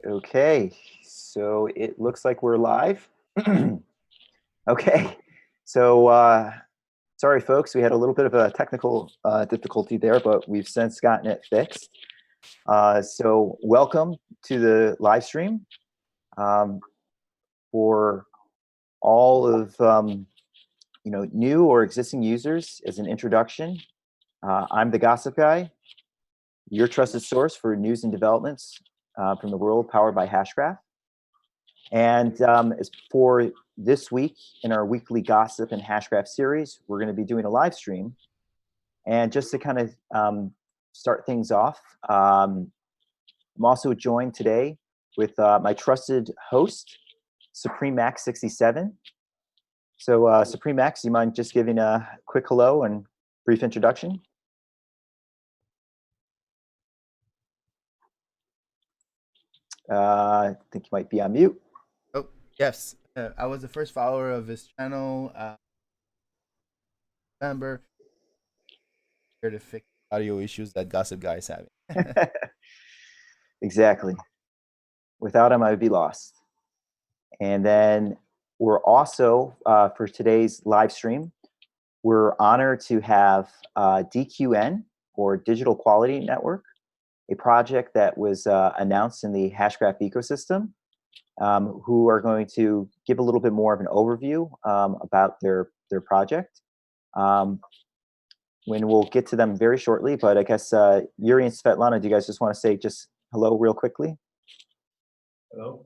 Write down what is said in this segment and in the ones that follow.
Okay, so it looks like we're live. Okay, so sorry folks, we had a little bit of a technical difficulty there, but we've since gotten it fixed. So welcome to the live stream. For all of new or existing users, as an introduction, I'm the Gossip Guy, your trusted source for news and developments from the world powered by Hashgraph. And as for this week in our weekly Gossip and Hashgraph series, we're going to be doing a live stream. And just to kind of start things off, I'm also joined today with my trusted host, Supreme Max 67. So Supreme Max, do you mind just giving a quick hello and brief introduction? I think you might be on mute. Oh, yes. I was the first follower of his channel. Remember, here to fix audio issues that Gossip Guy is having. Exactly. Without him, I would be lost. And then we're also, for today's live stream, we're honored to have DQN, or Digital Quality Network, a project that was announced in the Hashgraph ecosystem, who are going to give a little bit more of an overview about their project. When we'll get to them very shortly, but I guess Yuri and Svetlana, do you guys just want to say just hello real quickly? Hello.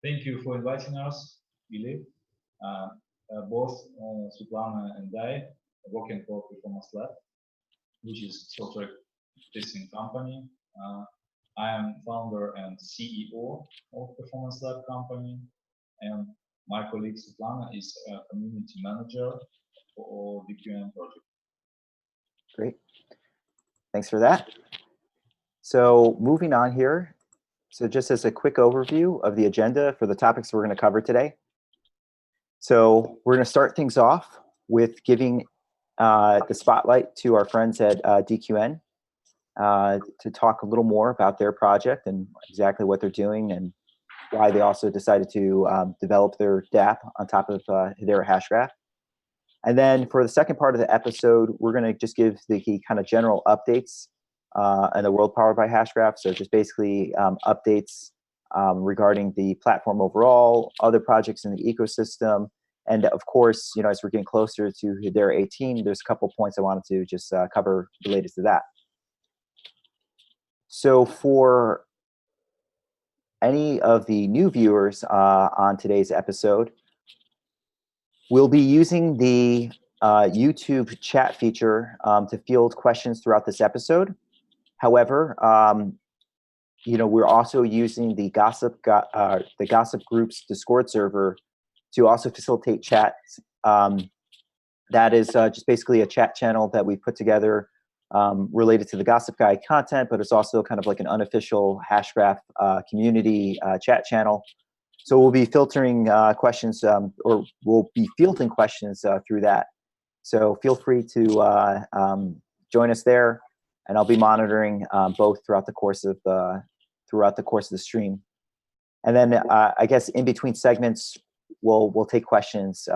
Thank you for inviting us, Billy. Both Svetlana and I are working for Performance Lab, which is a software testing company. I am founder and CEO of Performance Lab company, and my colleague Svetlana is a community manager for DQN project. Great. Thanks for that. So moving on here. So just as a quick overview of the agenda for the topics we're going to cover today. So we're going to start things off with giving the spotlight to our friends at DQN to talk a little more about their project and exactly what they're doing and why they also decided to develop their DApp on top of Hedera Hashgraph. And then for the second part of the episode, we're going to just give the kind of general updates in the world powered by Hashgraph. So just basically updates regarding the platform overall, other projects in the ecosystem. And of course, as we're getting closer to Hedera 18, there's a couple points I wanted to just cover related to that. So for any of the new viewers on today's episode, we'll be using the YouTube chat feature to field questions throughout this episode. However, we're also using the Gossip Group's Discord server to also facilitate chat. That is just basically a chat channel that we put together related to the Gossip Guy content, but it's also kind of like an unofficial Hashgraph community chat channel. So we'll be filtering questions, or we'll be fielding questions through that. So feel free to join us there, and I'll be monitoring both throughout the course of the stream. And then I guess in between segments, we'll take questions.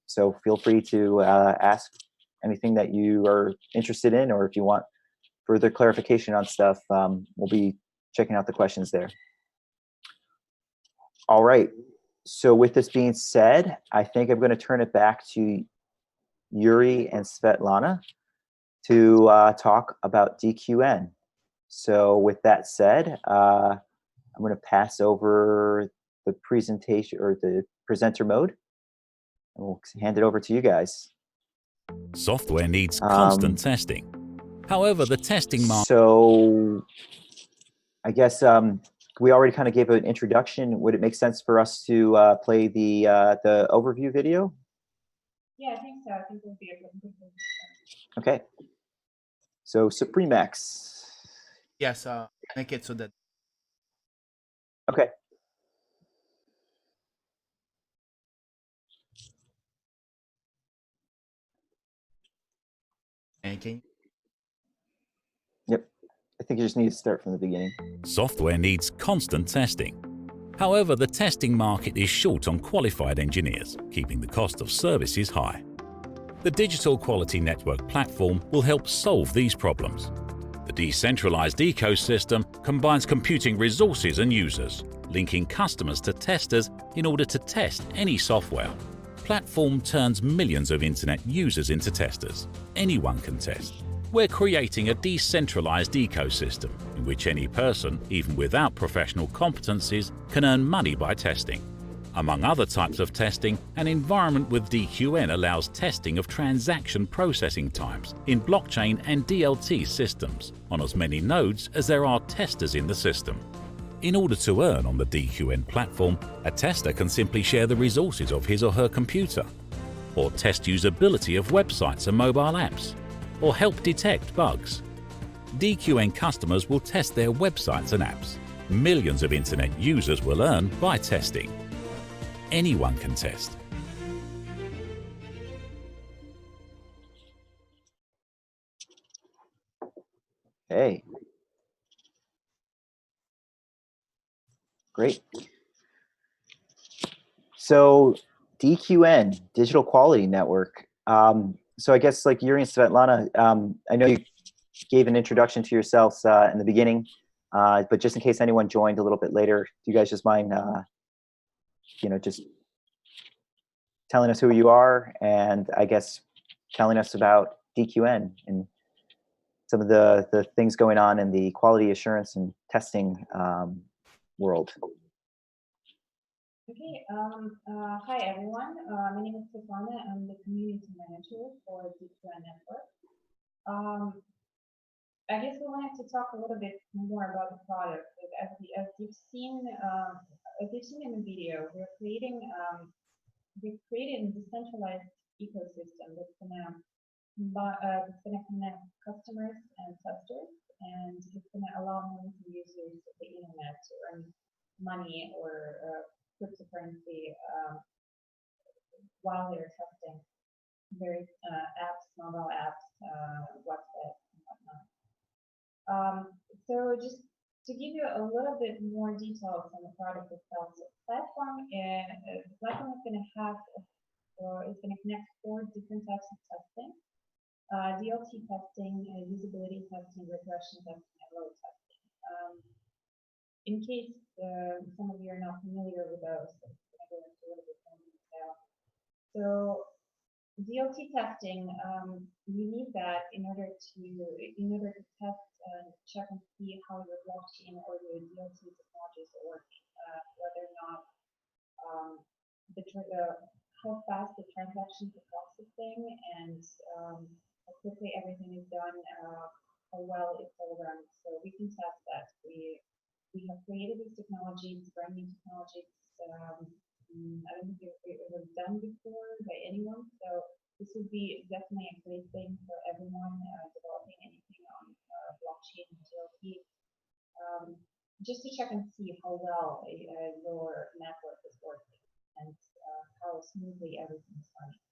So feel free to ask anything that you are interested in, or if you want further clarification on stuff, we'll be checking out the questions there. All right. So with this being said, I think I'm going to turn it back to Yuri and Svetlana to talk about DQN. So with that said, I'm going to pass over the presentation or the presenter mode, and we'll hand it over to you guys. Software needs constant testing. However, the testing So I guess we already kind of gave an introduction. Would it make sense for us to play the overview video? Yeah, I think so. I think it would be a good thing. Okay. So Supreme Max. Yes, make it so that. Okay. And can Yep. think you just need to start from the beginning. Software needs constant testing. However, the testing market is short on qualified engineers, keeping the cost of services high. The Digital Quality Network platform will help solve these problems. The decentralized ecosystem combines computing resources and users, linking customers to testers in order to test any software. Platform turns millions of internet users into testers. Anyone can test. We're creating a decentralized ecosystem in which any person, even without professional competencies, can earn money by testing. Among other types of testing, an environment with DQN allows testing of transaction processing times in blockchain and DLT systems on as many nodes as there are testers in the system. In order to earn on the DQN platform, a tester can simply share the resources of his or her computer, or test usability of websites and mobile apps, or help detect bugs. DQN customers will test their websites and apps. Millions of internet users will earn by testing. Anyone can test. Hey. Great. So DQN, Digital Quality Network. So I guess like Yuri and Svetlana, I know you gave an introduction to yourselves in the beginning, but just in case anyone joined a little bit later, do you guys just mind, just telling us who you are and I guess telling us about DQN and some of the things going on in the quality assurance and testing world. Okay, hi everyone. My name is Svetlana. I'm the community manager for DQN Network. I guess we wanted to talk a little bit more about the product. As you've seen in the video, we've created a decentralized ecosystem that's gonna connect customers and testers, and it's gonna allow millions of users of the internet to earn money or cryptocurrency while they're testing various apps, mobile apps, websites, and whatnot. So just to give you a little bit more details on the product itself, the platform is going to have, or is going to connect 4 different types of testing: DLT testing, usability testing, regression testing, and load testing. In case some of you are not familiar with those, I'm going to go into a little bit more detail. So DLT testing, you need that in order to test and check and see how your blockchain or your DLT technologies are working, whether or not how fast the transactions are processing and how quickly everything is done, how well it's all run. So we can test that. We have created this technology. It's brand new technology. I don't think it was done before by anyone. So this would be definitely a great thing for everyone developing anything on blockchain and DLT, just to check and see how well your network is working and how smoothly everything is running.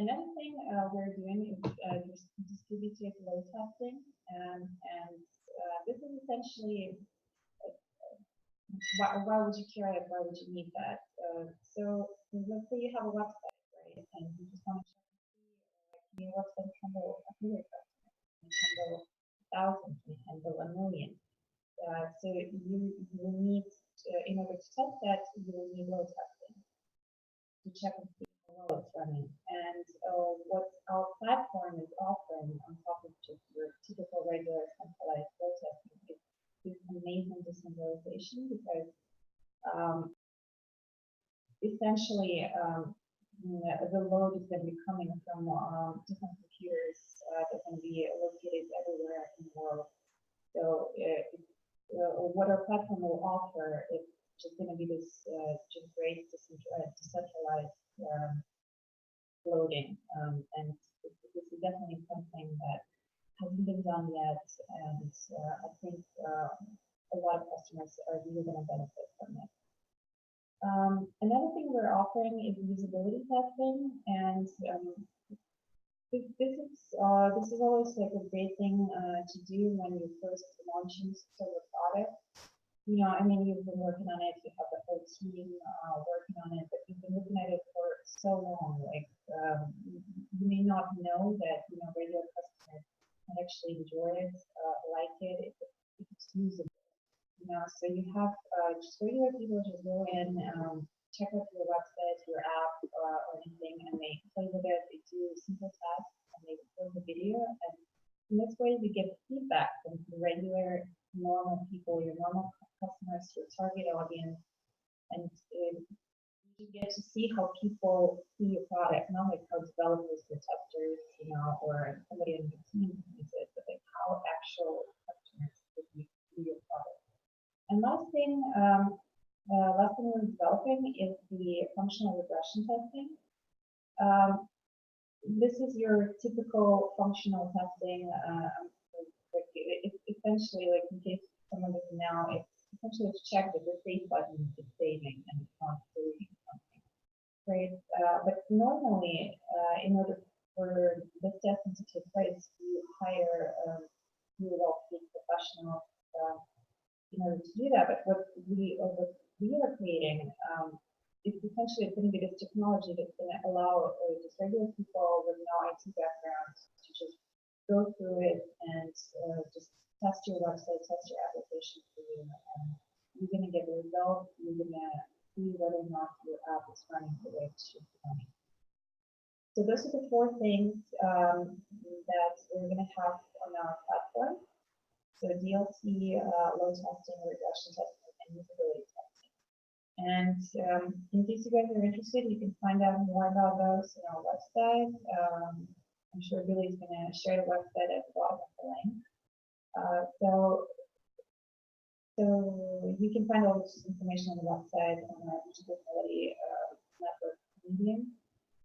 Another thing we're doing is distributed load testing, and this is essentially why would you care it? Why would you need that? So let's say you have a website, right, and you just want to check and see your website can handle 100 customers, can handle 1,000, can handle 1,000,000. So you will need, in order to test that, you will need load testing to check and see how well it's running. And what our platform is offering on top of just your typical regular centralized load testing is amazing decentralization, because essentially the load is going to be coming from different computers that are going to be located everywhere in the world. So what our platform will offer is just going to be this just great decentralized loading, and this is definitely something that hasn't been done yet, and I think a lot of customers are really going to benefit from it. Another thing we're offering is usability testing, and this this is always like a great thing to do when you're first launching sort of a product. You know, I mean, you've been working on it, you have the whole team working on it, but you've been looking at it for so long. Like, you may not know that, you know, regular customers can actually enjoy it, like it, if it's usable. You know, so you have just regular people just go in, check out your website, your app, or anything, and they play with it. They do simple tasks, and they record the video, and in this way, you get feedback from the regular, normal people, your normal customers, your target audience, and you get to see how people see your product, not like how developers or testers, you know, or somebody in the team sees it, but like how actual customers see your product. And last thing we're developing is the functional regression testing. This is your typical functional testing. Like essentially, like in case someone doesn't know, it's essentially to check that the save button is saving and it's not doing something, right? But normally, in order for this testing to take place, you hire really paid professionals in order to do that. But what we are creating is essentially going to be this technology that's going to allow just regular people with no IT background to just go through it and just test your website, test your application for you. You're going to get the results. You're going to see whether or not your app is running the way it should be running. So those are the 4 things that we're going to have on our platform. So DLC, load testing, regression testing, and usability testing. And in case you guys are interested, you can find out more about those on our website. I'm sure Billy's going to share the website at the bottom of the link. So you can find all this information on the website on our digital quality network Medium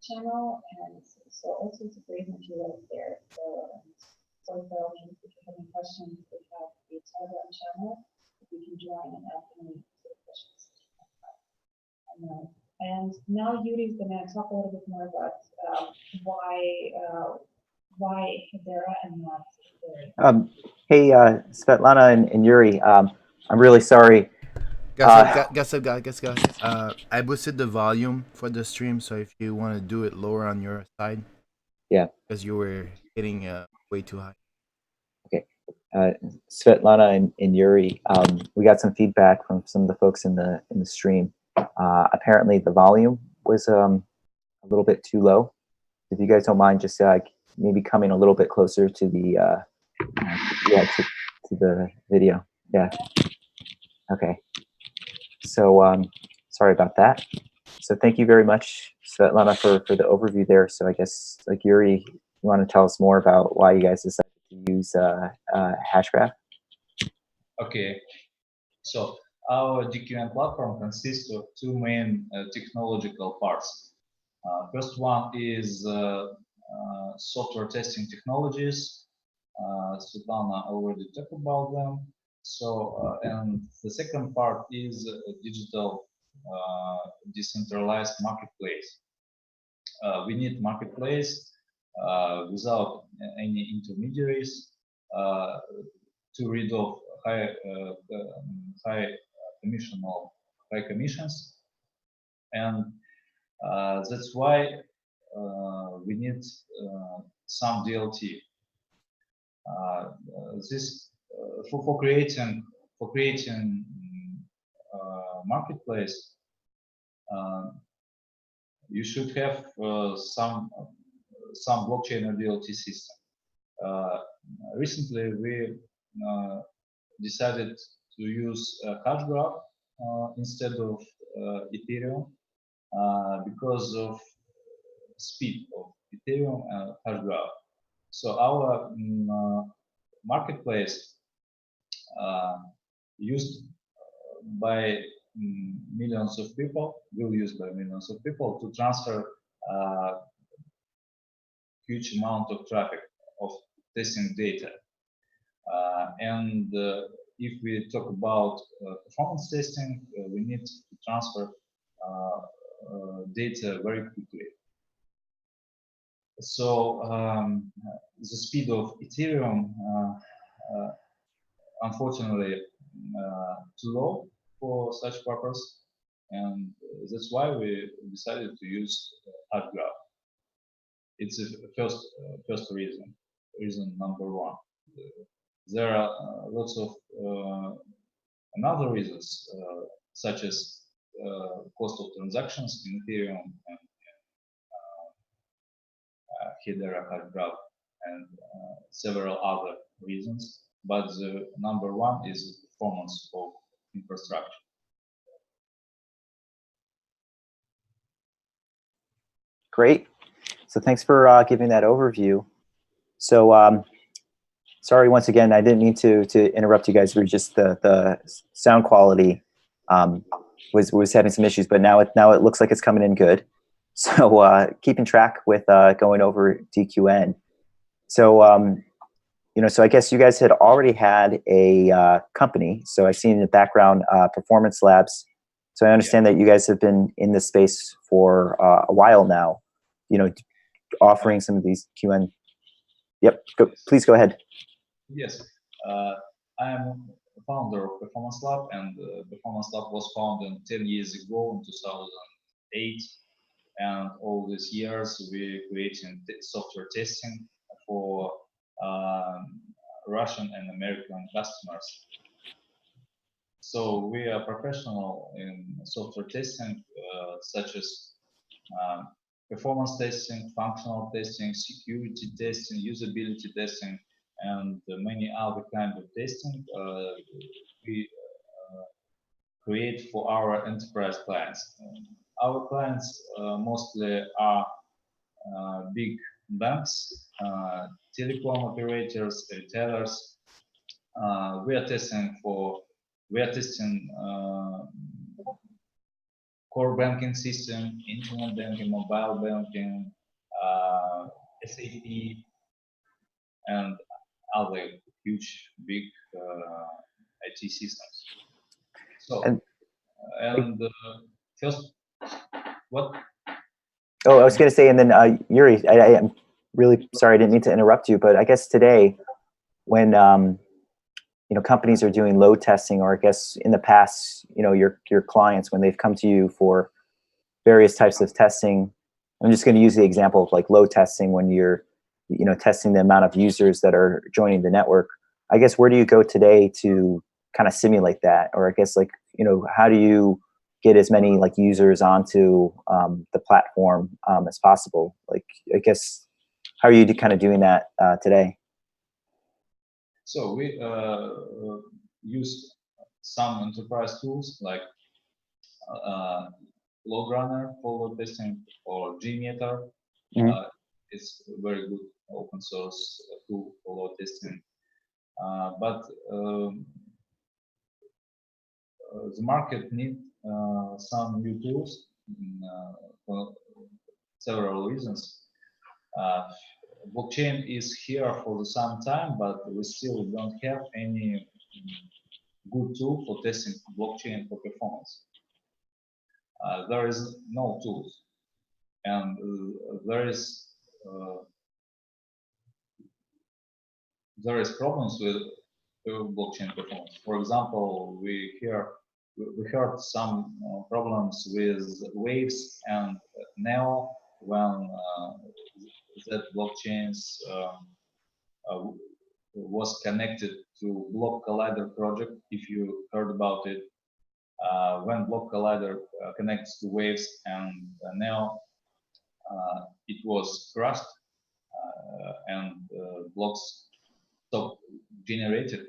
channel, and so all sorts of great materials there. So by all means, if you have any questions, we have the Telegram channel. If you can join and ask any sort of questions. And now Yuri's going to talk a little bit more about why Hedera and not Hedera. Hey, Svetlana and Yuri, I'm really sorry. Guys, I boosted the volume for the stream, so if you want to do it lower on your side. Yeah. Because you were hitting way too high. Okay. Svetlana and Yuri, we got some feedback from some of the folks in the stream. Apparently the volume was a little bit too low. If you guys don't mind, just maybe coming a little bit closer to the to the video. Yeah. Okay. So sorry about that. So thank you very much, Svetlana, for the overview there. So I guess, like, Yuri, you want to tell us more about why you guys decided to use Hashgraph? Okay. So our DQN platform consists of 2 main technological parts. First one is software testing technologies. Svetlana already talked about them. So, and the second part is a digital decentralized marketplace. We need marketplace without any intermediaries to rid of high commissions, and that's why we need some DLT. This for creating marketplace, you should have some blockchain or DLT system. Recently, we decided to use Hashgraph instead of Ethereum because of speed of Ethereum and Hashgraph. So our marketplace used by millions of people, will use by millions of people to transfer huge amount of traffic of testing data. And if we talk about performance testing, we need to transfer data very quickly. So the speed of Ethereum, unfortunately, too low for such purpose, and that's why we decided to use Hashgraph. It's a first reason. Reason number one. There are lots of another reasons, such as cost of transactions in Ethereum and Hedera, Hashgraph, and several other reasons. But the number one is the performance of infrastructure. Great. So thanks for giving that overview. So sorry once again, I didn't mean to interrupt you guys. We were just the sound quality was having some issues, but now it looks like it's coming in good. So keeping track with going over DQN. So so I guess you guys had already had a company. So I see in the background Performance Labs. So I understand that you guys have been in this space for a while now. Offering some of these QN. Yep. Please go ahead. Yes, I am a founder of Performance Lab, and Performance Lab was founded 10 years ago in 2008. And all these years we creating software testing for Russian and American customers. So we are professional in software testing, such as performance testing, functional testing, security testing, usability testing, and many other kinds of testing we create for our enterprise clients. Our clients mostly are big banks, telecom operators, retailers. We are testing core banking system, internet banking, mobile banking, SAP, and other huge, big IT systems. So, and first, what? Oh, I was going to say, and then Yuri, I am really sorry, I didn't mean to interrupt you, but I guess today, when companies are doing load testing, or I guess in the past, your clients, when they've come to you for various types of testing, I'm just going to use the example of like load testing when you're, testing the amount of users that are joining the network. I guess where do you go today to kind of simulate that, or I guess like how do you get as many like users onto the platform as possible? Like I guess how are you kind of doing that today? So we use some enterprise tools like Load Runner for load testing or Gmeter. It's a very good open source tool for load testing. But the market needs some new tools for several reasons. Blockchain is here for some time, but we still don't have any good tool for testing blockchain for performance. There is no tools, and there is problems with blockchain performance. For example, we heard some problems with Waves and Neo when that blockchains was connected to Block Collider project. If you heard about it, when Block Collider connects to Waves and Neo, it was crushed and blocks stopped generated.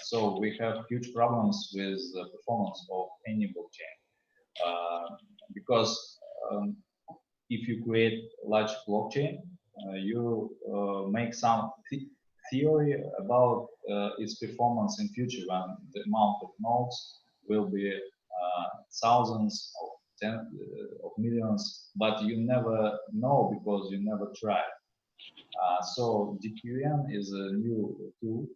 So we have huge problems with the performance of any blockchain because if you create large blockchain, you make some theory about its performance in future when the amount of nodes will be thousands of of millions, but you never know because you never tried. So DQN is a new tool,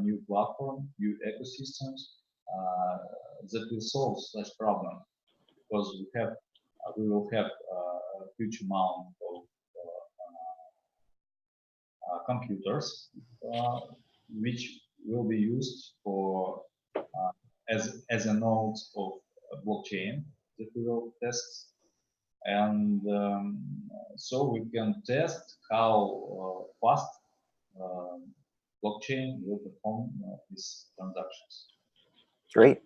new platform, new ecosystems that will solve such problem because we will have a huge amount of computers, which will be used for as a node of blockchain that we will test, and so we can test how fast blockchain will perform these transactions. Great.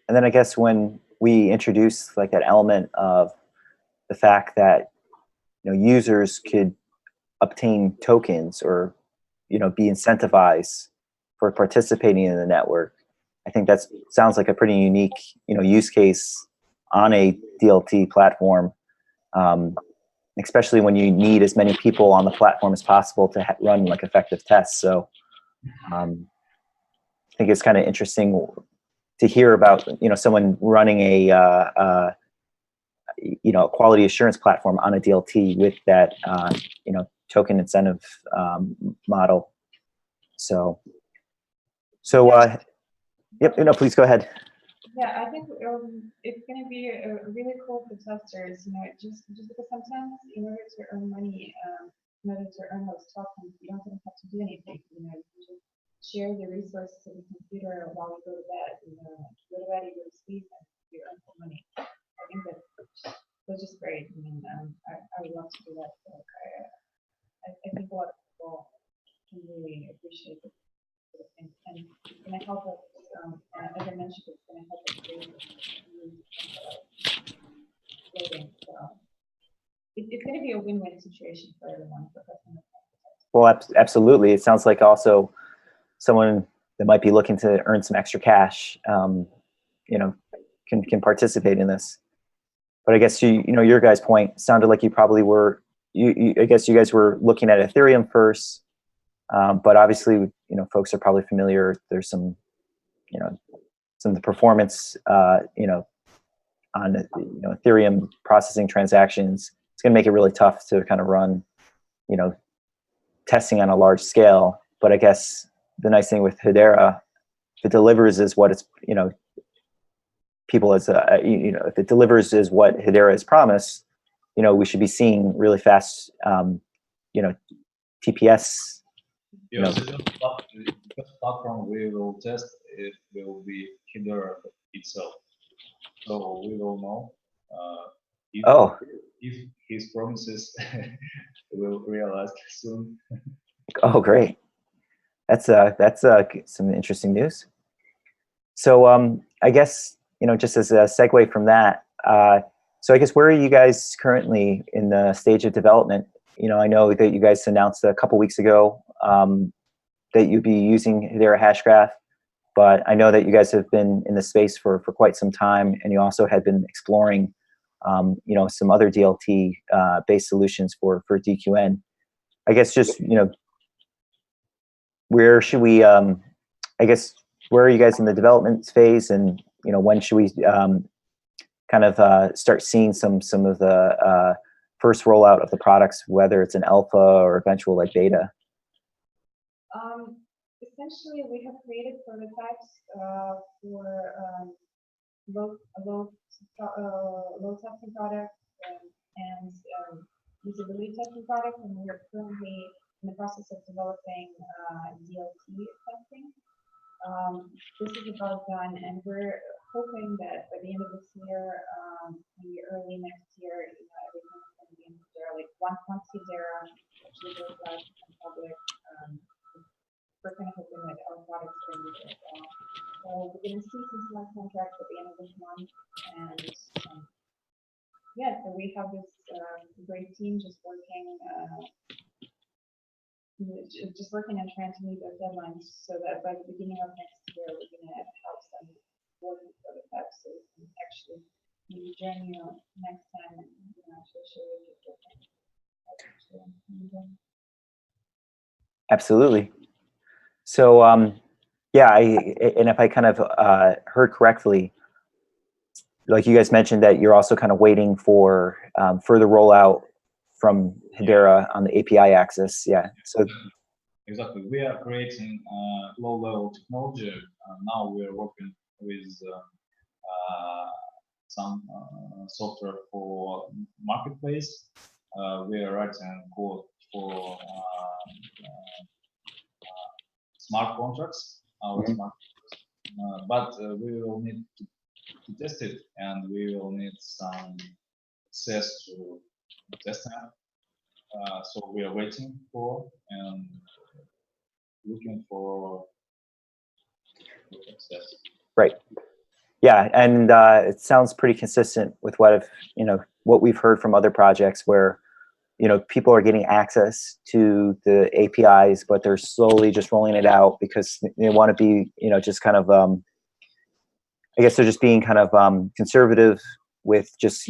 And then I guess when we introduce like that element of the fact that users could obtain tokens or be incentivized for participating in the network, I think that sounds like a pretty unique use case on a DLT platform, especially when you need as many people on the platform as possible to run like effective tests. So I think it's kind of interesting to hear about someone running a quality assurance platform on a DLT with that token incentive model. So yep, please go ahead. Yeah, I think it's going to be really cool for testers. Just because sometimes in order to earn money, in order to earn those tokens, you don't even have to do anything. You just share the resources of the computer while you go to bed. Go to bed, you go to sleep, and you earn some money. I think that's just great. I mean, I would love to do that. So I think a lot of people can really appreciate it. And it's going to help us, as I mentioned, it's going to help us raise so it's going to be a win-win situation for everyone, for customers. Well, absolutely. It sounds like also someone that might be looking to earn some extra cash, can participate in this. But I guess your guys' point sounded like you probably were. I guess you guys were looking at Ethereum first, but obviously, folks are probably familiar. There's some of the performance, on Ethereum processing transactions. It's going to make it really tough to kind of run, testing on a large scale. But I guess the nice thing with Hedera, if it delivers is what it's, people as if it delivers is what Hedera has promised, we should be seeing really fast, TPS. Yes, the platform we will test, it will be Hedera itself. So we will know if his promises will realize soon. Oh, great. That's some interesting news. So I guess, just as a segue from that, so I guess where are you guys currently in the stage of development? I know that you guys announced a couple weeks ago that you'd be using Hedera Hashgraph, but I know that you guys have been in the space for quite some time, and you also had been exploring, some other DLT based solutions for DQN. I guess just, where should we, I guess, where are you guys in the development phase, and when should we kind of start seeing some of the first rollout of the products, whether it's an alpha or eventual like beta? Essentially, we have created prototypes for low testing products and usability testing products, and we are currently in the process of developing DLT testing. This is about done, and we're hoping that by the end of this year, maybe early next year, everything's going to be in Hedera. Like once Hedera actually goes live in public, we're kind of hoping that our products are going to be there as well. So we're going to see some smart contracts at the end of this month, and yeah, so we have this great team just working and trying to meet those deadlines so that by the beginning of next year, we're going to have some working prototypes so we can actually maybe join you next time and actually show you the Absolutely. So, yeah, and if I kind of heard correctly, like you guys mentioned that you're also kind of waiting for further rollout from Hedera on the API axis. Yeah. So exactly, we are creating low-level technology. Now we are working with some software for marketplace. We are writing code for smart contracts, our smart contracts. But we will need to test it, and we will need some access to testnet. So we are waiting for and looking for access. Right. Yeah, and it sounds pretty consistent with what we've heard from other projects where people are getting access to the APIs, but they're slowly just rolling it out because they want to be just kind of I guess they're just being kind of conservative with just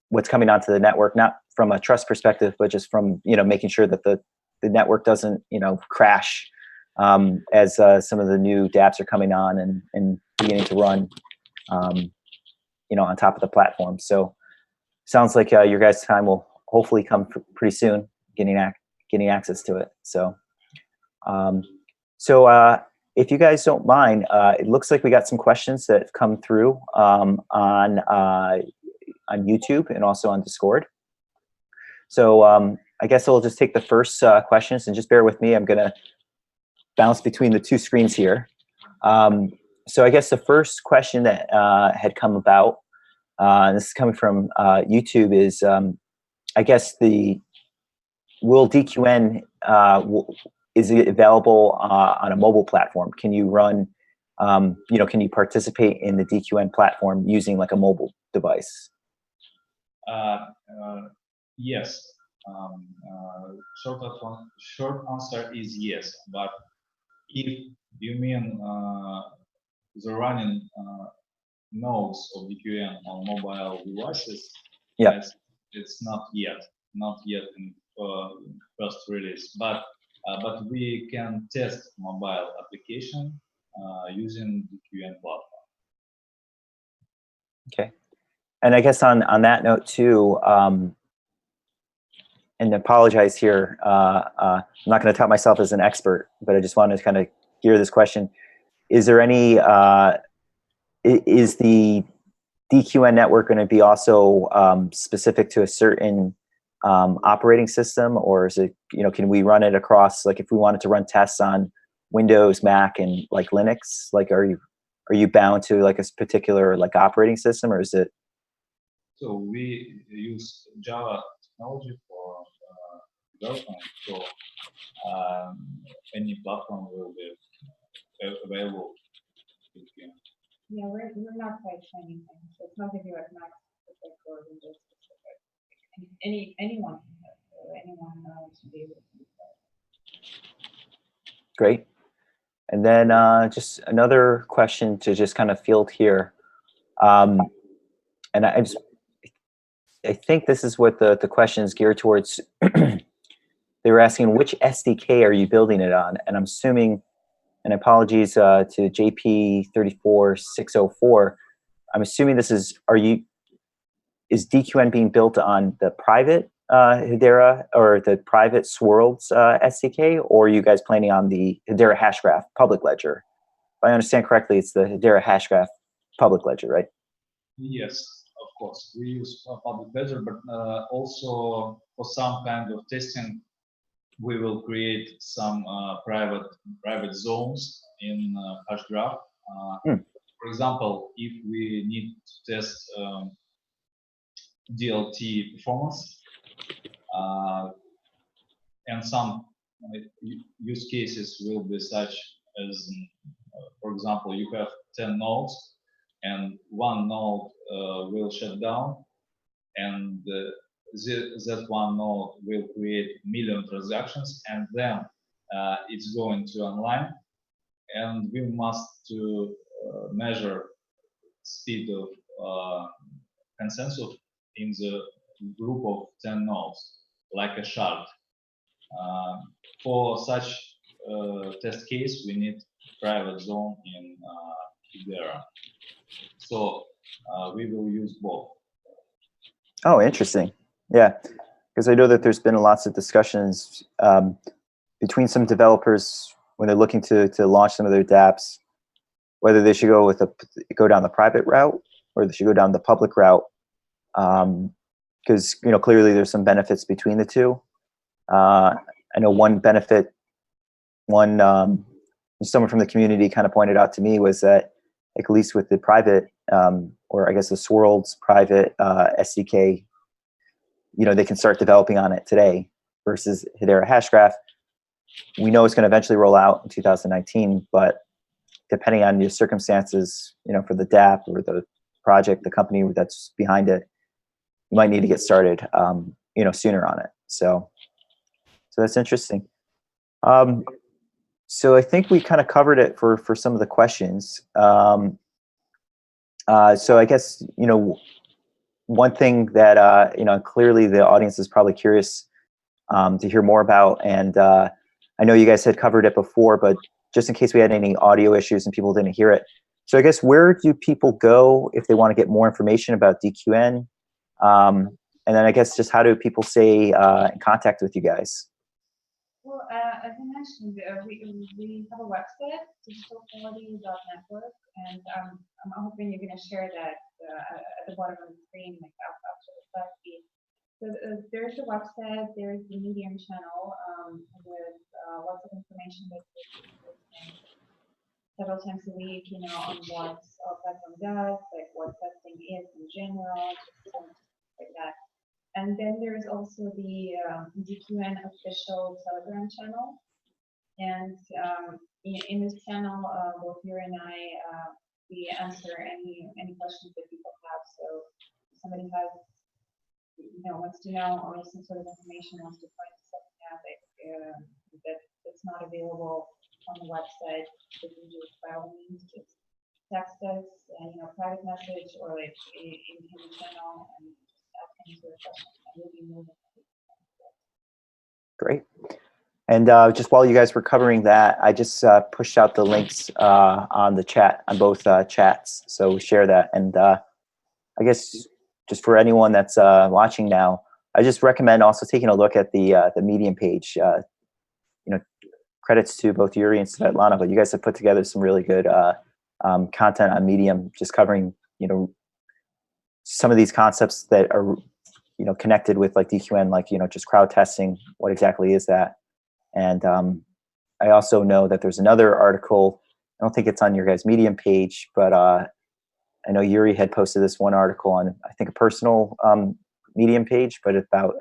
what's coming onto the network, not from a trust perspective, but just from making sure that the network doesn't crash as some of the new dApps are coming on and beginning to run on top of the platform. So sounds like your guys' time will hopefully come pretty soon, getting access to it. So if you guys don't mind, it looks like we got some questions that have come through on YouTube and also on Discord. So I guess I'll just take the first questions, and just bear with me. I'm going to bounce between the two screens here. So I guess the first question that had come about, and this is coming from YouTube, is I guess will DQN is it available on a mobile platform? Can you run, can you participate in the DQN platform using like a mobile device? Yes. Short answer is yes. But if you mean the running nodes of DQN on mobile devices, yeah, it's not yet in first release. But we can test mobile application using DQN platform. Okay, and I guess on that note too, and apologize here, I'm not going to tout myself as an expert, but I just wanted to kind of hear this question. Is there any, is the DQN network going to be also specific to a certain operating system, or is it, can we run it across, like if we wanted to run tests on Windows, Mac, and like Linux, like are you bound to like a particular like operating system, or is it? So we use Java technology for development, so any platform will be available. Yeah, we're not quite changing things. So it's not going to be like Mac specific or Windows specific. Anyone can have it, so anyone should be able to use that. Great. And then just another question to just kind of field here. And I think this is what the question is geared towards. They were asking, which SDK are you building it on? And I'm assuming, and apologies to JP34604, I'm assuming this is, is DQN being built on the private Hedera or the private Swirlds SDK, or are you guys planning on the Hedera Hashgraph public ledger? If I understand correctly, it's the Hedera Hashgraph public ledger, right? Yes, of course. We use public ledger, but also for some kind of testing, we will create some private zones in Hashgraph. For example, if we need to test DLT performance, and some use cases will be such as, for example, you have 10 nodes, and one node will shut down, and that one node will create 1 million transactions, and then it's going to online, and we must to measure speed of consensus in the group of 10 nodes, like a shard. For such test case, we need private zone in Hedera. So we will use both. Oh, interesting. Yeah, because I know that there's been lots of discussions between some developers when they're looking to launch some of their dApps, whether they should go down the private route or they should go down the public route, because clearly there's some benefits between the two. I know one benefit, one someone from the community kind of pointed out to me was that, like, at least with the private, or I guess the Swirl's private SDK, they can start developing on it today versus Hedera Hashgraph. We know it's going to eventually roll out in 2019, but depending on your circumstances, for the DApp or the project, the company that's behind it, you might need to get started, sooner on it. So that's interesting. So I think we kind of covered it for some of the questions. So I guess, one thing that, clearly the audience is probably curious to hear more about. And I know you guys had covered it before, but just in case we had any audio issues and people didn't hear it. So I guess, where do people go if they want to get more information about DQN? And then I guess, just how do people stay in contact with you guys? Well, as I mentioned, we have a website, digitalquality.network, and I'm hoping you're going to share that at the bottom of the screen, like after the slide feed. So there's the website, there's the Medium channel with lots of information that we're posting several times a week, on what our platform does, like what testing is in general, just like that. And then there's also the DQN official Telegram channel. And in this channel, both Yuri and I, we answer any questions that people have. So if somebody has, wants to know, or some sort of information, wants to find something out that's not available on the website, they can just, by all means, just text us, private message, or like in the channel, and any sort of questions, and we'll be moving. Great. And just while you guys were covering that, I just pushed out the links on the chat, on both chats. So share that. And I guess, just for anyone that's watching now, I just recommend also taking a look at the Medium page. Credits to both Yuri and Svetlana, but you guys have put together some really good content on Medium, just covering some of these concepts that are connected with, like, DQN, like, just crowd testing. What exactly is that? And I also know that there's another article. I don't think it's on your guys' Medium page, but I know Yuri had posted this one article on, I think, a personal Medium page, but about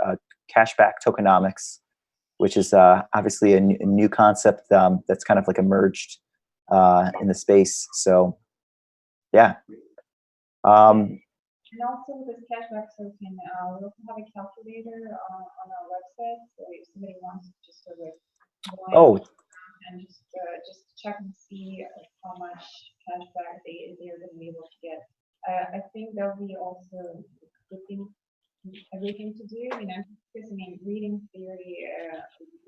cashback tokenomics, which is obviously a new concept that's kind of like emerged in the space. So, yeah. And also with this cashback token, we also have a calculator on our website. So if somebody wants to just sort of go in and just check and see how much cashback they're going to be able to get, I think that'll be also a good thing to do. Because reading theory,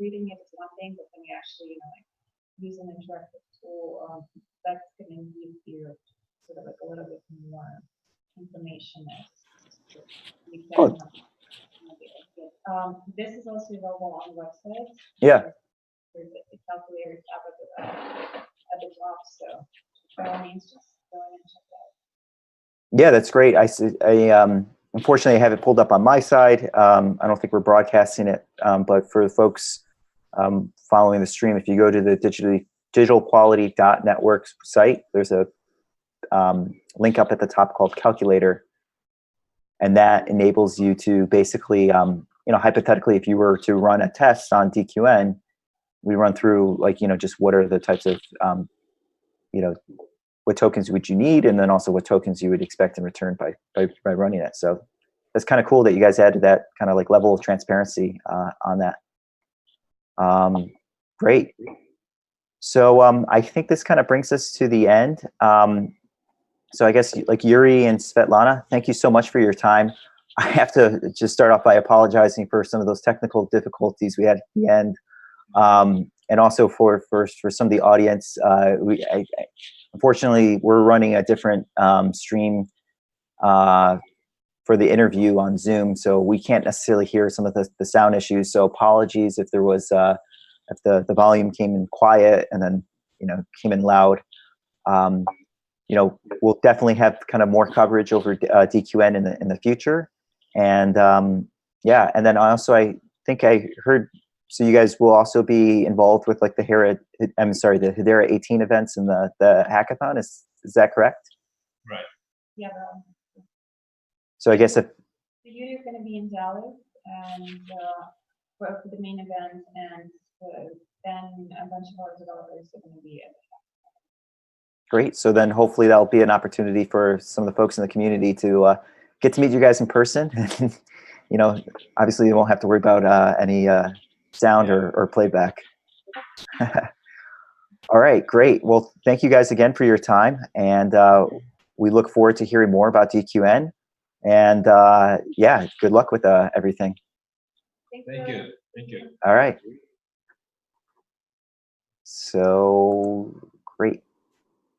reading it is one thing, but when you actually use an interactive tool, that's going to give you sort of like a little bit more information. This is also available on the website. Yeah. There's a calculator tab at the top, so by all means, just go in and check that out. Yeah, that's great. I unfortunately, I have it pulled up on my side. I don't think we're broadcasting it, but for the folks following the stream, if you go to the digitalquality.network site, there's a link up at the top called Calculator, and that enables you to basically, hypothetically, if you were to run a test on DQN, we run through, like, just what are the types of, what tokens would you need, and then also what tokens you would expect in return by running it. So that's kind of cool that you guys added that kind of like level of transparency on that. Great. So I think this kind of brings us to the end. So I guess, like, Yuri and Svetlana, thank you so much for your time. I have to just start off by apologizing for some of those technical difficulties we had at the end. And also for some of the audience, unfortunately, we're running a different stream for the interview on Zoom, so we can't necessarily hear some of the sound issues. So apologies if there was if the volume came in quiet and then came in loud. We'll definitely have kind of more coverage over DQN in the future, and yeah. And then also, I think I heard so you guys will also be involved with like the Hedera 18 events and the hackathon. Is that correct? Right. Yeah. So I guess if The youth is going to be in Dallas and for the main event, and then a bunch of our developers are going to be at great. So then hopefully that'll be an opportunity for some of the folks in the community to get to meet you guys in person. You know, obviously you won't have to worry about any sound or playback. All right, great. Well, thank you guys again for your time. And we look forward to hearing more about DQN. And yeah, good luck with everything. Thank you. Thank you. All right. So great.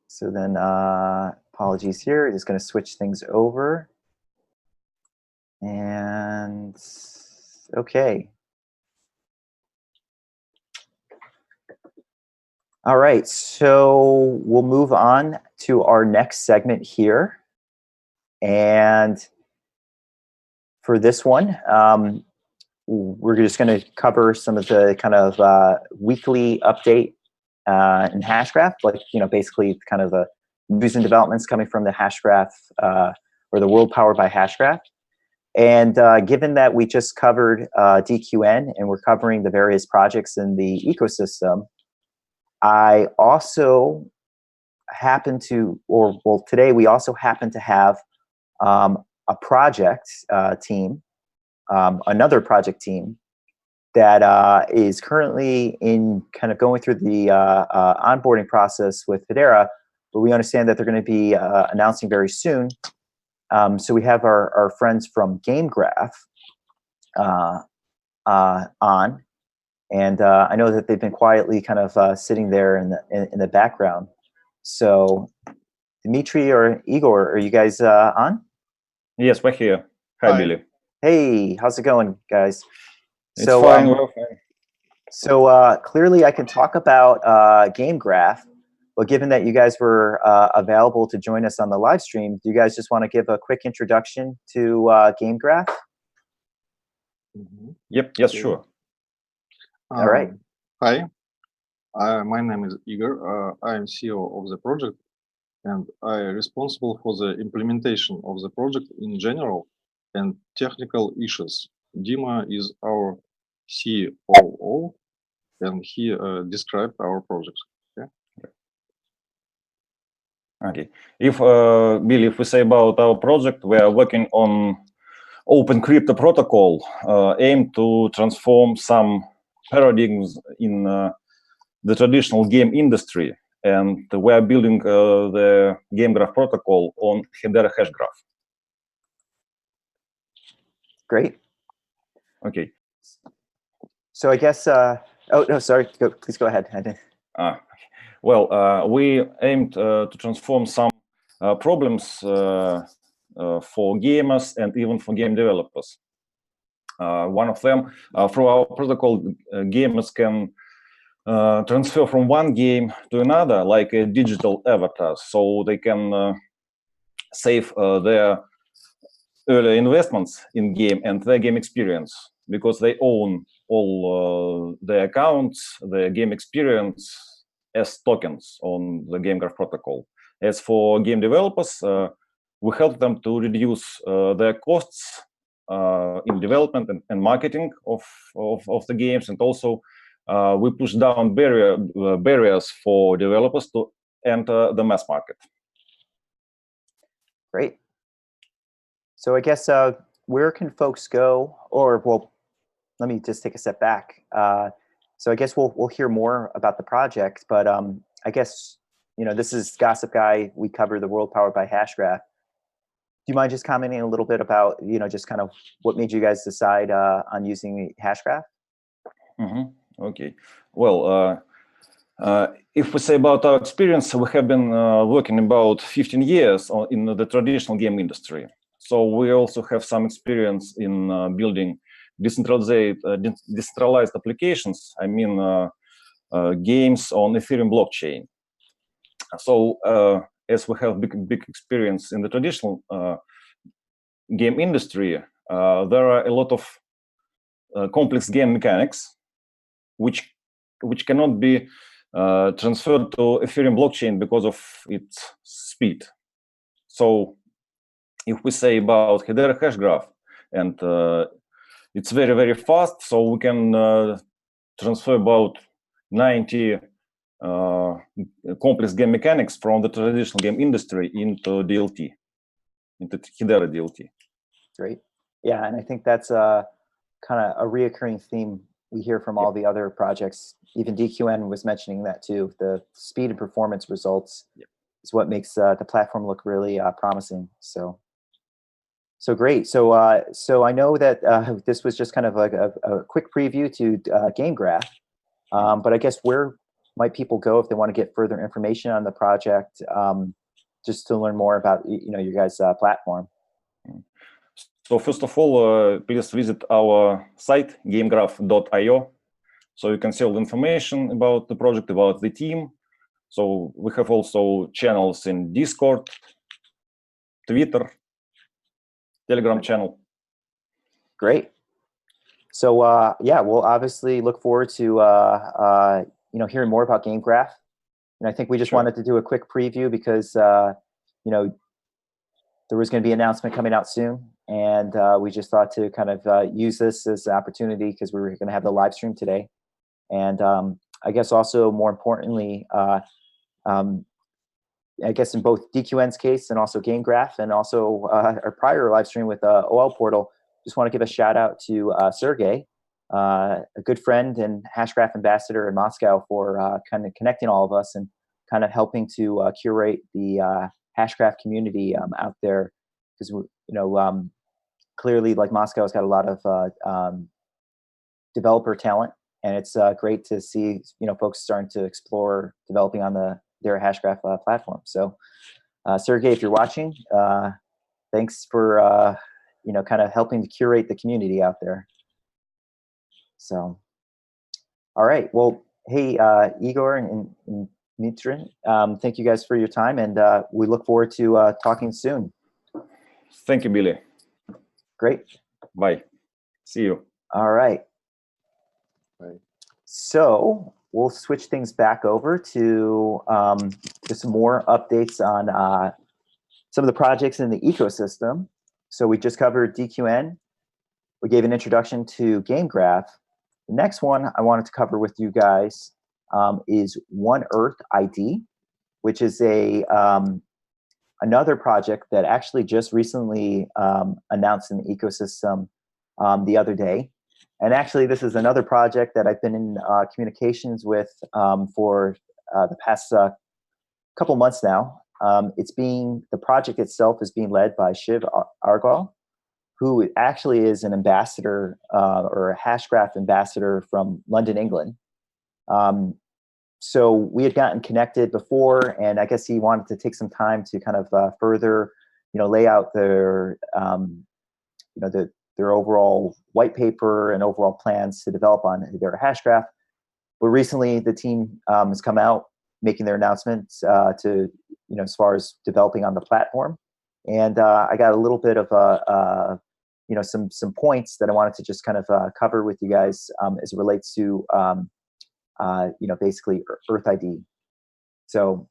So then apologies here. Just going to switch things over. And okay. All right, so we'll move on to our next segment here. And for this one, we're just going to cover some of the kind of weekly update in Hashgraph, like, you know, basically kind of the news and developments coming from the Hashgraph or the world powered by Hashgraph. And given that we just covered DQN and we're covering the various projects in the ecosystem, I also happen to, today we also happen to have a project team, another project team that is currently in kind of going through the onboarding process with Hedera, but we understand that they're going to be announcing very soon. So we have our friends from GameGraph on. And I know that they've been quietly kind of sitting there in the background. So, Dmitry or Igor, are you guys on? Yes, we're here. Hi, Billy. Hey, how's it going, guys? It's fine. We're fine. So clearly, I can talk about GameGraph, but given that you guys were available to join us on the live stream, do you guys just want to give a quick introduction to GameGraph? Yep. Yes, sure. All right. Hi, my name is Igor. I am CEO of the project, and I am responsible for the implementation of the project in general and technical issues. Dima is our COO, and he described our project. Okay. If Billy, if we say about our project, we are working on open crypto protocol aimed to transform some paradigms in the traditional game industry, and we are building the GameGraph protocol on Hedera Hashgraph. Great. Okay. So I guess, oh no, sorry, please go ahead. Well, we aimed to transform some problems for gamers and even for game developers. One of them, through our protocol, gamers can transfer from one game to another like a digital avatar, so they can save their early investments in game and their game experience, because they own all their accounts, their game experience as tokens on the GameGraph protocol. As for game developers, we help them to reduce their costs in development and marketing of the games, and also we push down barriers for developers to enter the mass market. Great. So I guess where can folks go, or well, let me just take a step back. So I guess we'll hear more about the project, but I guess, you know, this is Gossip Guy. We cover the world powered by Hashgraph. Do you mind just commenting a little bit about, you know, just kind of what made you guys decide on using Hashgraph? Okay. Well, if we say about our experience, we have been working about 15 years in the traditional game industry. So we also have some experience in building decentralized applications. I mean, games on Ethereum blockchain. So as we have big experience in the traditional game industry, there are a lot of complex game mechanics which cannot be transferred to Ethereum blockchain because of its speed. So if we say about Hedera Hashgraph, and it's very, very fast, so we can transfer about 90 complex game mechanics from the traditional game industry into DLT, into Hedera DLT. Great. Yeah, and I think that's kind of a reoccurring theme we hear from all the other projects. Even DQN was mentioning that too. The speed and performance results is what makes the platform look really promising. So great. So I know that this was just kind of like a quick preview to GameGraph, but I guess where might people go if they want to get further information on the project, just to learn more about your guys' platform? So first of all, please visit our site, gamegraph.io. So you can see all the information about the project, about the team. So we have also channels in Discord, Twitter, Telegram channel. Great. So yeah, we'll obviously look forward to hearing more about GameGraph. And I think we just wanted to do a quick preview because there was going to be an announcement coming out soon, and we just thought to kind of use this as an opportunity because we were going to have the live stream today. And I guess also more importantly, I guess in both DQN's case and also GameGraph and also our prior live stream with OL Portal, just want to give a shout out to Sergey, a good friend and Hashgraph ambassador in Moscow, for kind of connecting all of us and kind of helping to curate the Hashgraph community out there, because clearly, like, Moscow's got a lot of developer talent, and it's great to see folks starting to explore developing on their Hashgraph platform. So Sergey, if you're watching, thanks for kind of helping to curate the community out there. So all right, well, hey, Igor and Mitrin, thank you guys for your time, and we look forward to talking soon. Thank you, Billy. Great. Bye. See you. All right. Bye. So we'll switch things back over to just some more updates on some of the projects in the ecosystem. So we just covered DQN. We gave an introduction to GameGraph. The next one I wanted to cover with you guys is One Earth ID, which is another project that actually just recently announced in the ecosystem the other day. And actually, this is another project that I've been in communications with for the past couple months now. The project itself is being led by Shiv Argal, who actually is an ambassador or a Hashgraph ambassador from London, England. So we had gotten connected before, and I guess he wanted to take some time to kind of further, lay out their, their overall white paper and overall plans to develop on their Hashgraph. But recently, the team has come out making their announcements to, as far as developing on the platform. And I got a little bit of some points that I wanted to just kind of cover with you guys as it relates to basically Earth ID. So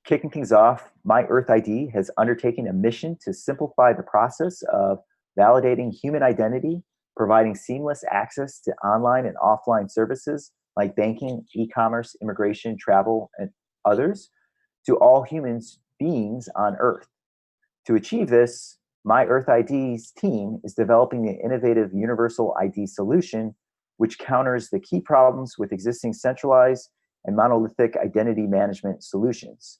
kicking things off, My Earth ID has undertaken a mission to simplify the process of validating human identity, providing seamless access to online and offline services like banking, e-commerce, immigration, travel, and others to all humans beings on Earth. To achieve this, My Earth ID's team is developing an innovative universal ID solution which counters the key problems with existing centralized and monolithic identity management solutions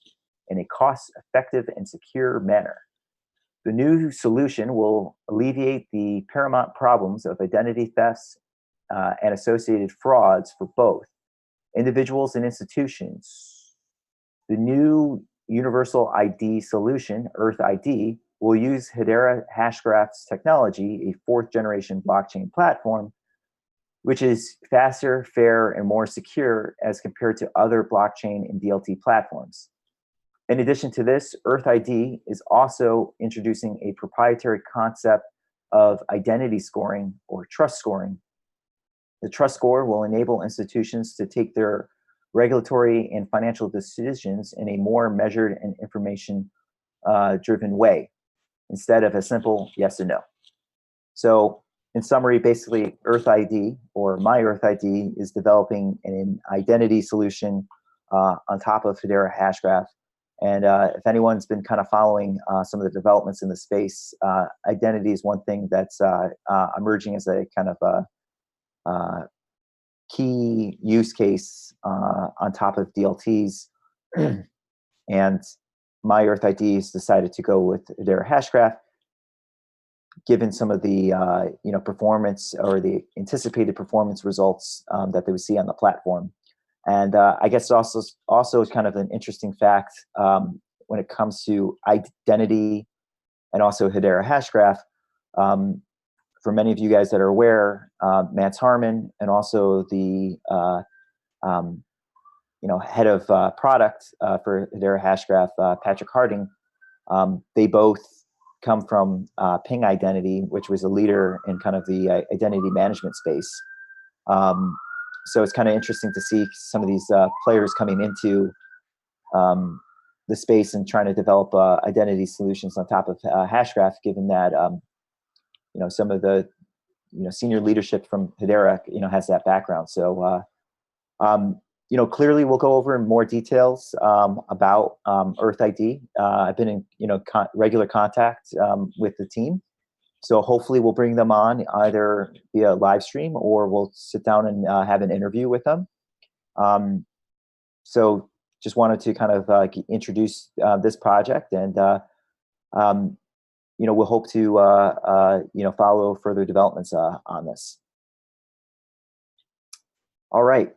in a cost-effective and secure manner. The new solution will alleviate the paramount problems of identity thefts and associated frauds for both individuals and institutions. The new universal ID solution, Earth ID, will use Hedera Hashgraph's technology, a fourth-generation blockchain platform, which is faster, fairer, and more secure as compared to other blockchain and DLT platforms. In addition to this, Earth ID is also introducing a proprietary concept of identity scoring or trust scoring, The trust score will enable institutions to take their regulatory and financial decisions in a more measured and information-driven way, instead of a simple yes and no. So in summary, basically, Earth ID, or My Earth ID, is developing an identity solution on top of Hedera Hashgraph. And if anyone's been kind of following some of the developments in the space, identity is one thing that's emerging as a kind of a key use case on top of DLTs. And My Earth ID has decided to go with Hedera Hashgraph, given some of the performance or the anticipated performance results that they would see on the platform. And I guess also kind of an interesting fact when it comes to identity and also Hedera Hashgraph. For many of you guys that are aware, Mance Harmon and also the head of product for Hedera Hashgraph, Patrick Harding, they both come from Ping Identity, which was a leader in kind of the identity management space. So it's kind of interesting to see some of these players coming into the space and trying to develop identity solutions on top of Hashgraph, given that some of the senior leadership from Hedera has that background. So clearly we'll go over in more details about Earth ID. I've been in regular contact with the team, so hopefully we'll bring them on either via live stream or we'll sit down and have an interview with them. So just wanted to kind of introduce this project, and we'll hope to follow further developments on this. All right.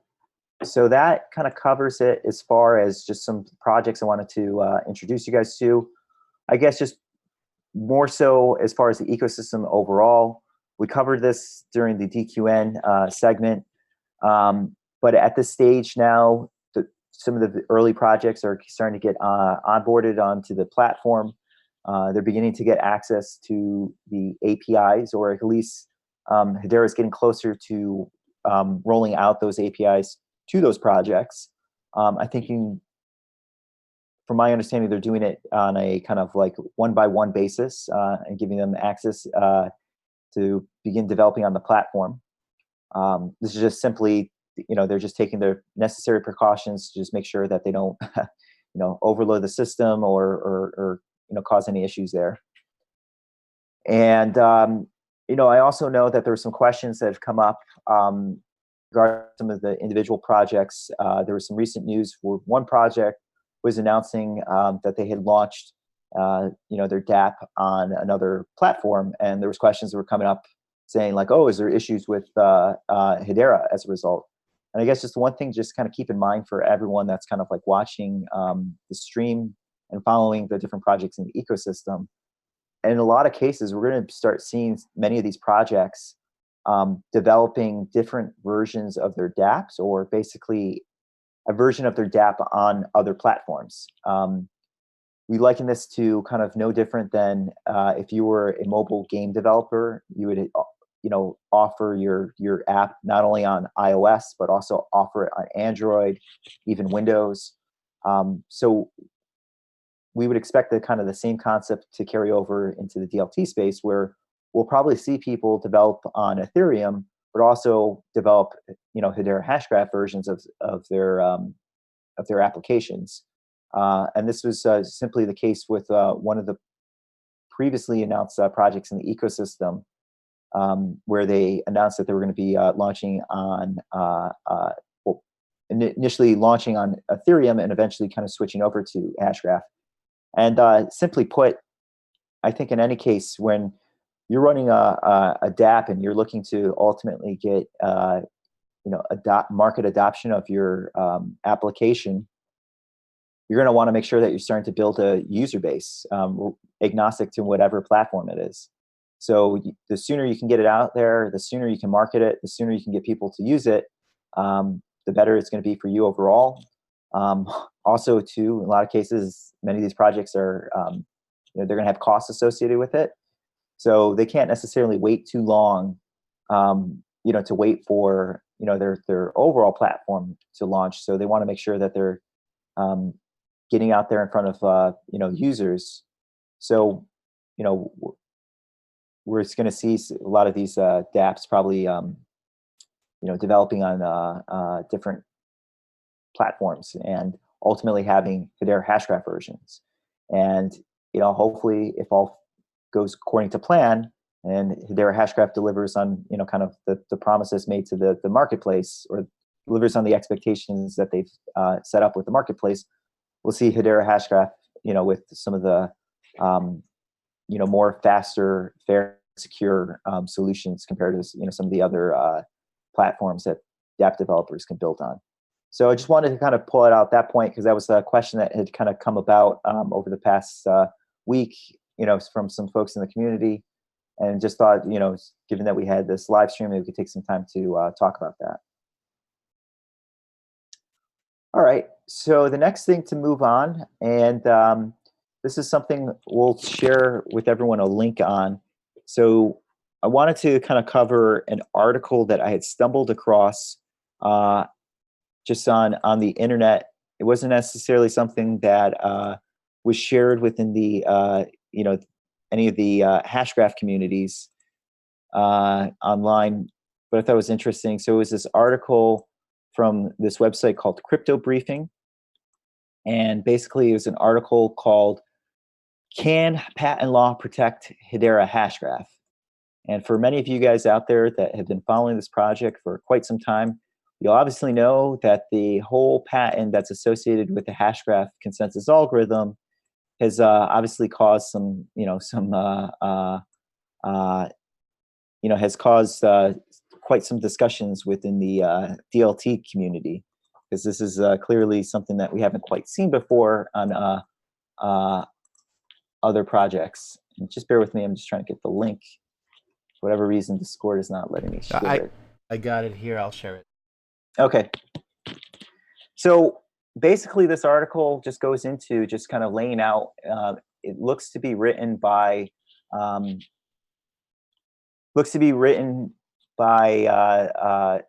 So that kind of covers it as far as just some projects I wanted to introduce you guys to. I guess just more so as far as the ecosystem overall. We covered this during the DQN segment, but at this stage now, some of the early projects are starting to get onboarded onto the platform. They're beginning to get access to the APIs, or at least Hedera is getting closer to rolling out those APIs to those projects. I think, from my understanding, they're doing it on a kind of like one-by-one basis and giving them access to begin developing on the platform. This is just simply, they're just taking their necessary precautions to just make sure that they don't, overload the system or cause any issues there. And I also know that there were some questions that have come up regarding some of the individual projects. There was some recent news where one project was announcing that they had launched their DApp on another platform, and there was questions that were coming up saying like, oh, is there issues with Hedera as a result? And I guess just one thing just kind of keep in mind for everyone that's kind of like watching the stream and following the different projects in the ecosystem. And in a lot of cases, we're going to start seeing many of these projects developing different versions of their dApps, or basically a version of their DApp on other platforms. We liken this to kind of no different than if you were a mobile game developer, you would offer your app not only on iOS, but also offer it on Android, even Windows. So we would expect the same concept to carry over into the DLT space, where we'll probably see people develop on Ethereum, but also develop, Hedera Hashgraph versions of their applications. And this was simply the case with one of the previously announced projects in the ecosystem, where they announced that they were going to be launching on, initially launching on Ethereum and eventually kind of switching over to Hashgraph. And simply put, I think in any case, when you're running a DApp and you're looking to ultimately get market adoption of your application, you're going to want to make sure that you're starting to build a user base agnostic to whatever platform it is. So the sooner you can get it out there, the sooner you can market it, the sooner you can get people to use it, the better it's going to be for you overall. Also, too, in a lot of cases, many of these projects are, they're going to have costs associated with it. So they can't necessarily wait too long to wait for, their overall platform to launch. So they want to make sure that they're getting out there in front of, users. So, we're going to see a lot of these dApps probably, developing on different platforms and ultimately having Hedera Hashgraph versions. And, hopefully if all goes according to plan and Hedera Hashgraph delivers on, kind of the promises made to the marketplace, or delivers on the expectations that they've set up with the marketplace, we'll see Hedera Hashgraph, with some of the, more faster, fair, secure solutions compared to, some of the other platforms that app developers can build on. So I just wanted to kind of pull it out at that point, because that was a question that had kind of come about over the past week, from some folks in the community, and just thought, given that we had this live stream, maybe we could take some time to talk about that. All right, so the next thing to move on, and this is something we'll share with everyone a link on. So I wanted to kind of cover an article that I had stumbled across just on the internet. It wasn't necessarily something that was shared within the any of the Hashgraph communities online, but I thought it was interesting. So it was this article from this website called Crypto Briefing, and basically it was an article called "Can Patent Law Protect Hedera Hashgraph?" And for many of you guys out there that have been following this project for quite some time, you'll obviously know that the whole patent that's associated with the Hashgraph consensus algorithm has obviously caused some, has caused quite some discussions within the DLT community, because this is clearly something that we haven't quite seen before on other projects. And just bear with me, I'm just trying to get the link. For whatever reason, Discord is not letting me share it. I got it here, I'll share it. Okay. So basically this article just goes into just kind of laying out, it looks to be written by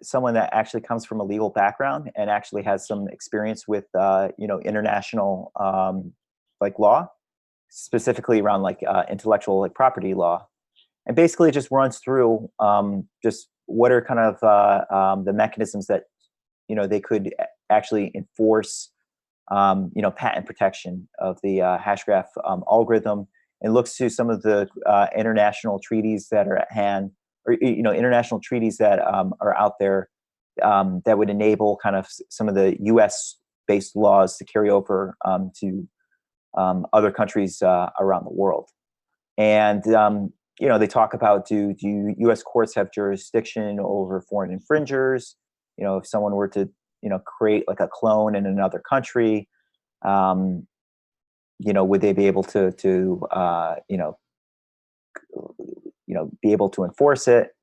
someone that actually comes from a legal background and actually has some experience with international like law, specifically around like intellectual like property law, and basically just runs through just what are kind of the mechanisms that they could actually enforce patent protection of the Hashgraph algorithm, and looks to some of the international treaties that are at hand, or international treaties that are out there that would enable kind of some of the U.S. based laws to carry over to other countries around the world. And they talk about, do U.S. courts have jurisdiction over foreign infringers? If someone were to create like a clone in another country, would they be able to be able to enforce it?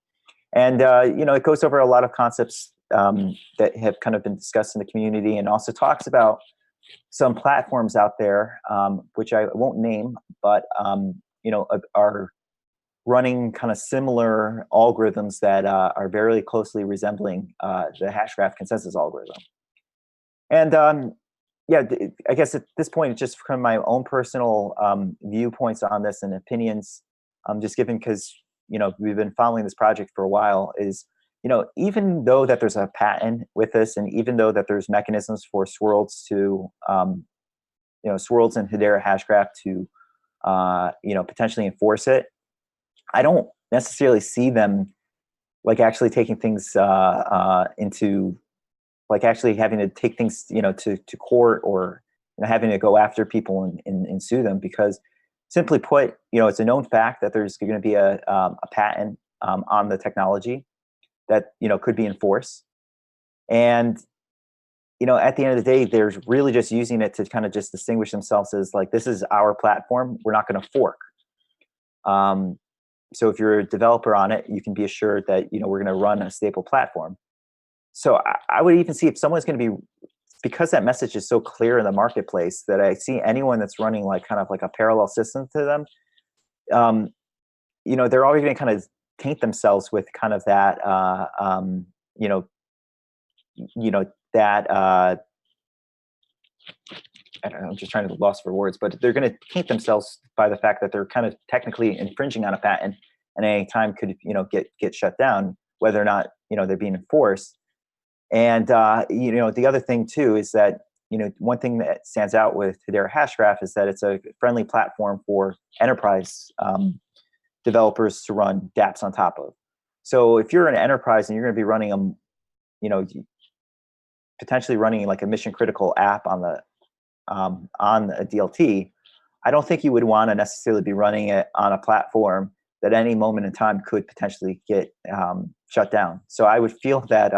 And it goes over a lot of concepts that have kind of been discussed in the community, and also talks about some platforms out there, which I won't name, but are running kind of similar algorithms that are very closely resembling the Hashgraph consensus algorithm. And I guess at this point, just from my own personal viewpoints on this and opinions, just given because we've been following this project for a while, is even though that there's a patent with this, and even though that there's mechanisms for swirls to swirls and Hedera Hashgraph to potentially enforce it, I don't necessarily see them like actually taking things into like actually having to take things to court, or having to go after people and sue them, because simply put, it's a known fact that there's going to be a patent on the technology that could be enforced. And at the end of the day, they're really just using it to kind of just distinguish themselves as like, this is our platform, we're not going to fork. So if you're a developer on it, you can be assured that we're going to run a stable platform. So I would even see if someone's going to be, because that message is so clear in the marketplace, that I see anyone that's running like kind of like a parallel system to them, they're already going to kind of taint themselves with kind of that, that I don't know, I'm just trying to lost for words, but they're going to taint themselves by the fact that they're kind of technically infringing on a patent, and at any time could get shut down, whether or not they're being enforced. And the other thing too is that one thing that stands out with Hedera Hashgraph is that it's a friendly platform for enterprise developers to run dApps on top of. So if you're an enterprise and you're going to be running potentially running like a mission critical app on a DLT, I don't think you would want to necessarily be running it on a platform that any moment in time could potentially get shut down. So I would feel that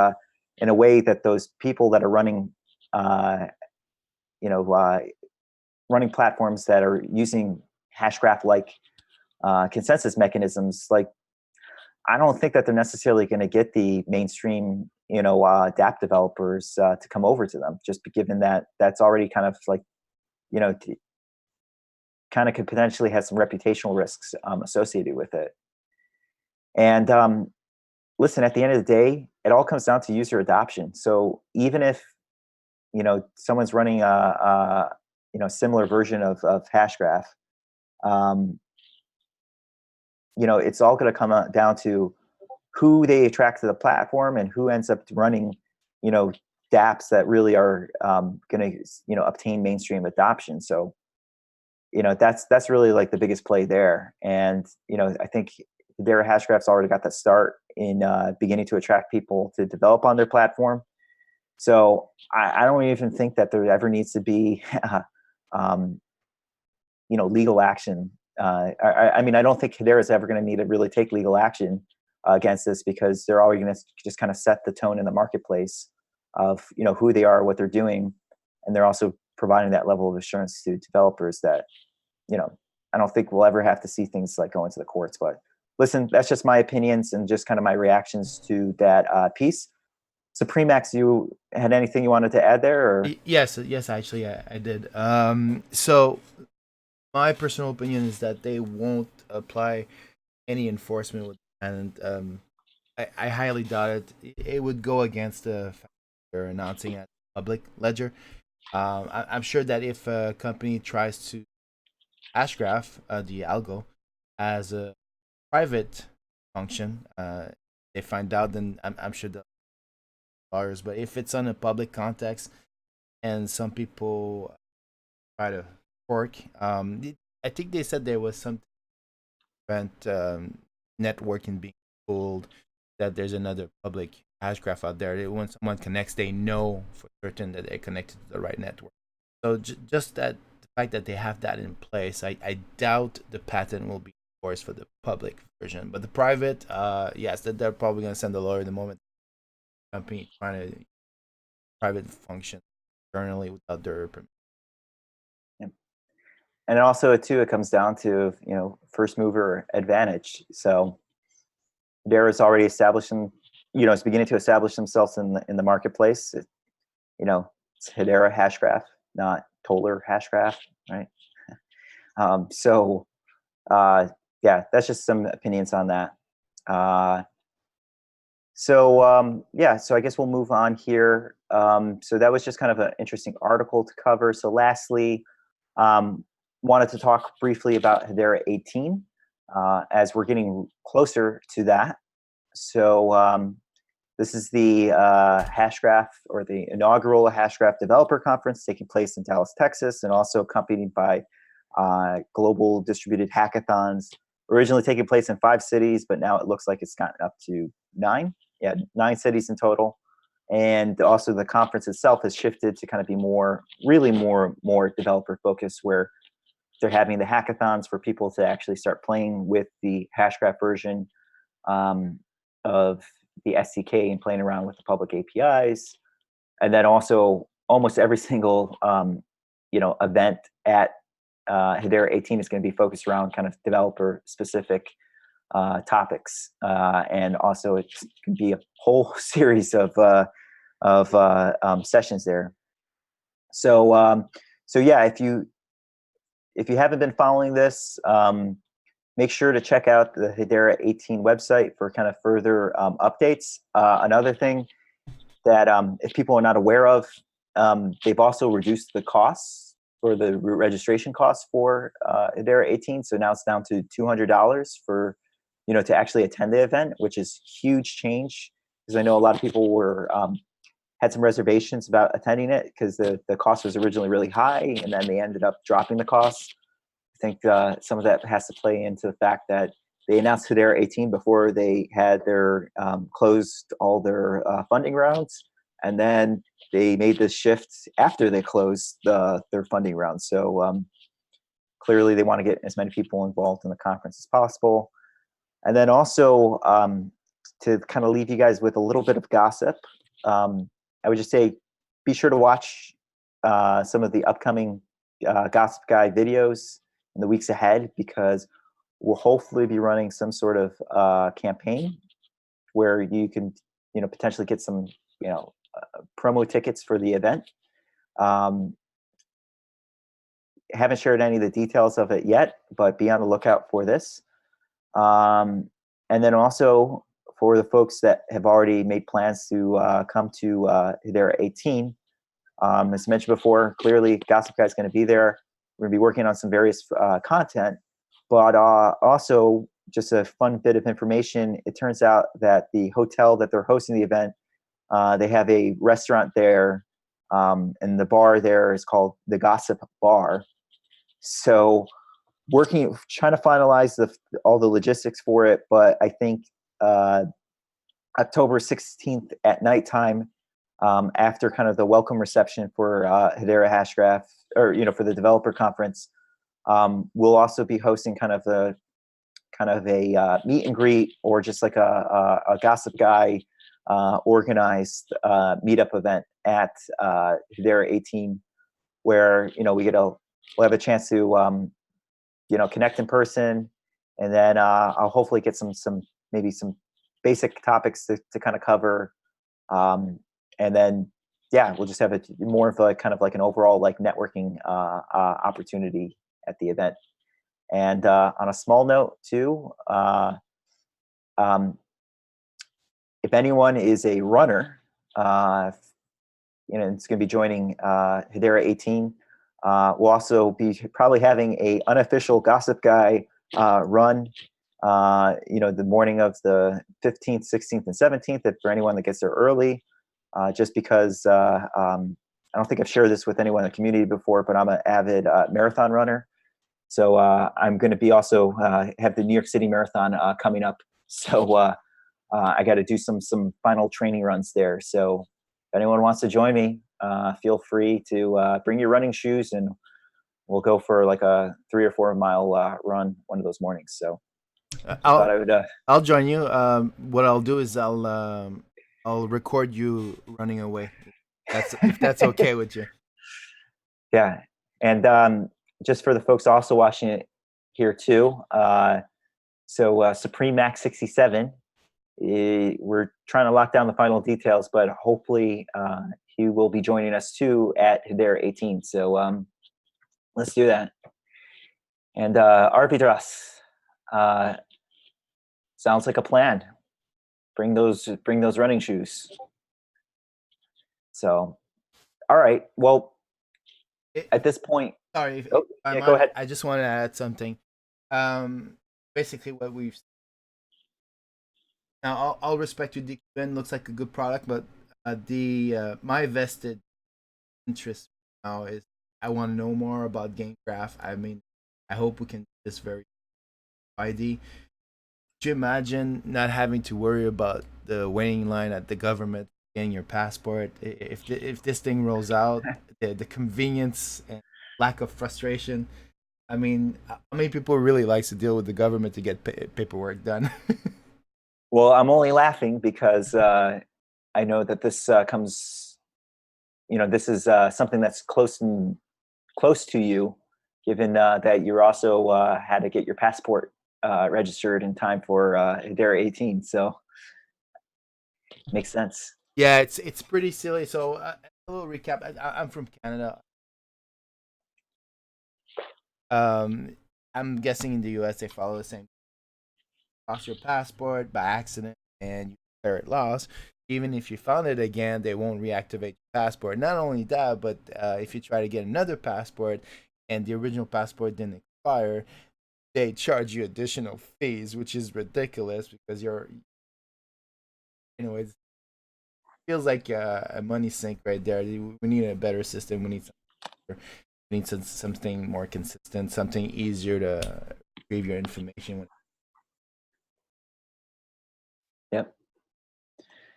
in a way that those people that are running, running platforms that are using Hashgraph-like consensus mechanisms, like I don't think that they're necessarily going to get the mainstream, dApp developers to come over to them, just given that that's already kind of like, kind of could potentially have some reputational risks associated with it. And listen, at the end of the day, it all comes down to user adoption. So even if someone's running a similar version of Hashgraph, it's all going to come down to who they attract to the platform and who ends up running, dApps that really are going to, obtain mainstream adoption. So, that's really like the biggest play there. And, I think Hedera Hashgraph's already got that start in beginning to attract people to develop on their platform. So I don't even think that there ever needs to be, legal action. I mean, I don't think Hedera is ever going to need to really take legal action against this, because they're always going to just kind of set the tone in the marketplace of who they are, what they're doing, and they're also providing that level of assurance to developers that I don't think we'll ever have to see things like going to the courts. But listen, that's just my opinions and just kind of my reactions to that piece. Supremax, you had anything you wanted to add there? Or? Yes, actually, I did. So my personal opinion is that they won't apply any enforcement with and I highly doubt it. It would go against the fact they're announcing at public ledger. I'm sure that if a company tries to Hashgraph the algo as a private function, they find out, then I'm sure the lawyers. But if it's on a public context and some people try to fork, I think they said there was something to prevent networking being pulled, that there's another public Hashgraph out there. When someone connects, they know for certain that they're connected to the right network. So just that the fact that they have that in place, I doubt the patent will be enforced for the public version. But the private, yes, they're probably going to send a lawyer the moment the company trying to private function internally without their permission. Yeah. And also too, it comes down to first mover advantage. So Hedera is already establishing, it's beginning to establish themselves in the marketplace. It's Hedera Hashgraph, not Toller Hashgraph, right? Yeah, that's just some opinions on that. So I guess we'll move on here. So that was just kind of an interesting article to cover. So lastly, wanted to talk briefly about Hedera 18 as we're getting closer to that. So this is the Hashgraph, or the inaugural Hashgraph Developer Conference, taking place in Dallas, Texas, and also accompanied by global distributed hackathons, originally taking place in 5 cities, but now it looks like it's gotten up to 9. Yeah, 9 cities in total. And also the conference itself has shifted to kind of be more developer focused, where they're having the hackathons for people to actually start playing with the Hashgraph version of the SDK and playing around with the public APIs. And then also almost every single event at Hedera 18 is going to be focused around kind of developer specific topics, and also it can be a whole series of sessions there. So yeah, if you haven't been following this, make sure to check out the Hedera 18 website for kind of further updates. Another thing that if people are not aware of, they've also reduced the costs for the registration costs for Hedera 18. So now it's down to $200 for, to actually attend the event, which is huge change, because I know a lot of people were had some reservations about attending it because the cost was originally really high, and then they ended up dropping the cost. I think some of that has to play into the fact that they announced Hedera 18 before they had their closed all their funding rounds, and then they made this shift after they closed their funding rounds. So clearly, they want to get as many people involved in the conference as possible. And then also to kind of leave you guys with a little bit of gossip, I would just say be sure to watch some of the upcoming Gossip Guy videos in the weeks ahead, because we'll hopefully be running some sort of campaign where you can, potentially get some, promo tickets for the event. Haven't shared any of the details of it yet, but be on the lookout for this. And then also for the folks that have already made plans to come to Hedera 18, as mentioned before, clearly Gossip Guy is going to be there. We're going to be working on some various content, but also just a fun bit of information. It turns out that the hotel that they're hosting the event, they have a restaurant there, and the bar there is called the Gossip Bar. So trying to finalize all the logistics for it, but I think October 16th at nighttime, after kind of the welcome reception for Hedera Hashgraph, or for the developer conference, we'll also be hosting kind of a meet and greet, or just like a Gossip Guy organized meetup event at Hedera 18, where we'll have a chance to connect in person, and then I'll hopefully get some basic topics to kind of cover, and then we'll just have more of a kind of like an overall like networking opportunity at the event. And on a small note too, if anyone is a runner, it's going to be joining Hedera 18. We'll also be probably having a unofficial Gossip Guy run, the morning of the 15th, 16th, and 17th, for anyone that gets there early, just because I don't think I've shared this with anyone in the community before, but I'm an avid marathon runner. So I'm going to be also have the New York City Marathon coming up. So I got to do some final training runs there. So if anyone wants to join me, feel free to bring your running shoes, and we'll go for like a 3 or 4 mile run one of those mornings. So I'll join you. What I'll do is I'll record you running away. If that's okay with you. Yeah, and just for the folks also watching it here too, so Supreme Max 67, we're trying to lock down the final details, but hopefully he will be joining us too at Hedera 18. So let's do that. And Arbitras, sounds like a plan. Bring those running shoes. So, all right. Well, at this point, sorry. go ahead. I just want to add something. Basically, what we've now, I'll respect you. DQN looks like a good product, but my vested interest now is I want to know more about GameCraft. I mean, I hope we can do this very ID. Could you imagine not having to worry about the waiting line at the government getting your passport? If this thing rolls out, the convenience and lack of frustration. I mean, how many people really likes to deal with the government to get paperwork done? Well, I'm only laughing because I know that this comes, this is something that's close to you, given that you also had to get your passport registered in time for Hedera 18. So makes sense. Yeah, it's pretty silly. So a little recap. I'm from Canada. I'm guessing in the US they follow the same. Lost your passport by accident and you declare it lost. Even if you found it again, they won't reactivate your passport. Not only that, but if you try to get another passport and the original passport didn't expire, they charge you additional fees, which is ridiculous because it feels like a money sink right there. We need a better system. We need something more consistent, something easier to retrieve your information. Yep.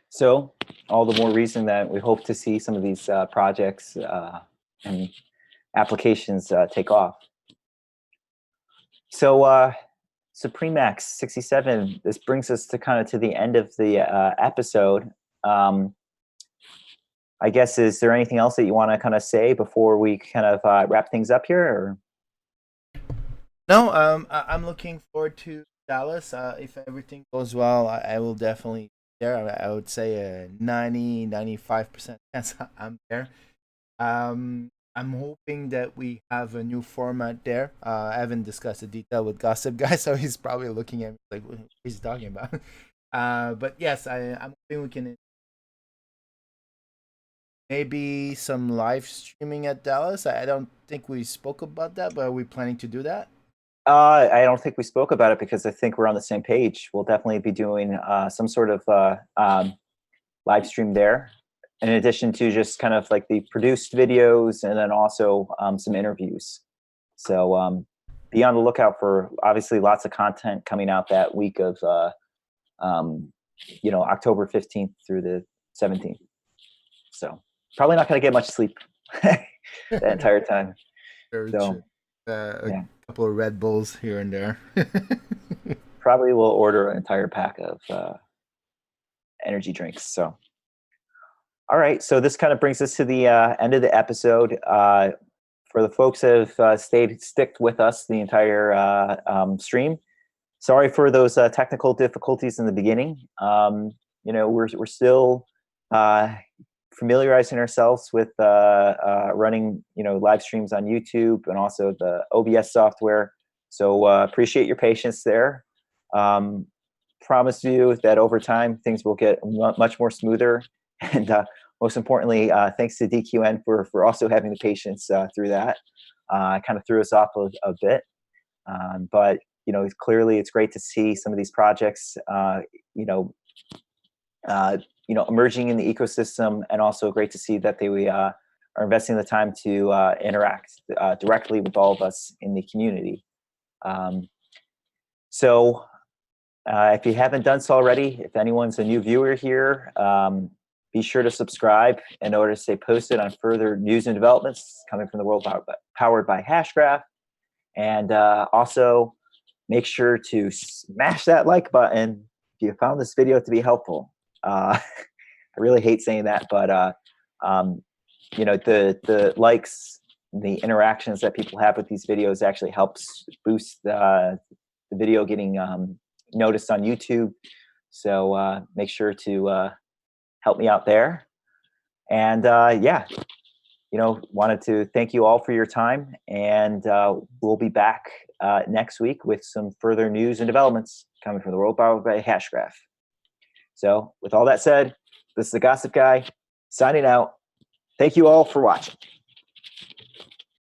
So all the more reason that we hope to see some of these projects and applications take off. So Supremax 67, this brings us to kind of to the end of the episode. I guess, is there anything else that you want to kind of say before we kind of wrap things up here? Or? No, I'm looking forward to Dallas. If everything goes well, I will definitely be there. I would say a 95% chance I'm there. I'm hoping that we have a new format there. I haven't discussed the detail with Gossip Guy, so he's probably looking at me like, what is he talking about? But yes, I'm hoping we can maybe some live streaming at Dallas. I don't think we spoke about that, but are we planning to do that? I don't think we spoke about it because I think we're on the same page. We'll definitely be doing some sort of live stream there, in addition to just kind of like the produced videos and then also some interviews. So be on the lookout for obviously lots of content coming out that week of October 15th through the 17th. So probably not going to get much sleep the entire time. Very so true. A couple of Red Bulls here and there. Probably will order an entire pack of energy drinks. So, all right. So this kind of brings us to the end of the episode. For the folks that have sticked with us the entire stream, sorry for those technical difficulties in the beginning. We're still familiarizing ourselves with running live streams on YouTube and also the OBS software. So appreciate your patience there. Promise you that over time things will get much more smoother, and most importantly, thanks to DQN for also having the patience through that. Kind of threw us off a bit, but clearly it's great to see some of these projects emerging in the ecosystem, and also great to see that they are investing the time to interact directly with all of us in the community. So if you haven't done so already, if anyone's a new viewer here, be sure to subscribe in order to stay posted on further news and developments coming from the world powered by Hashgraph. And also make sure to smash that like button if you found this video to be helpful. I really hate saying that, but the likes, the interactions that people have with these videos actually helps boost the video getting noticed on YouTube. So make sure to help me out there. And wanted to thank you all for your time, and we'll be back next week with some further news and developments coming from the world powered by Hashgraph. So with all that said, this is the Gossip Guy signing out. Thank you all for watching.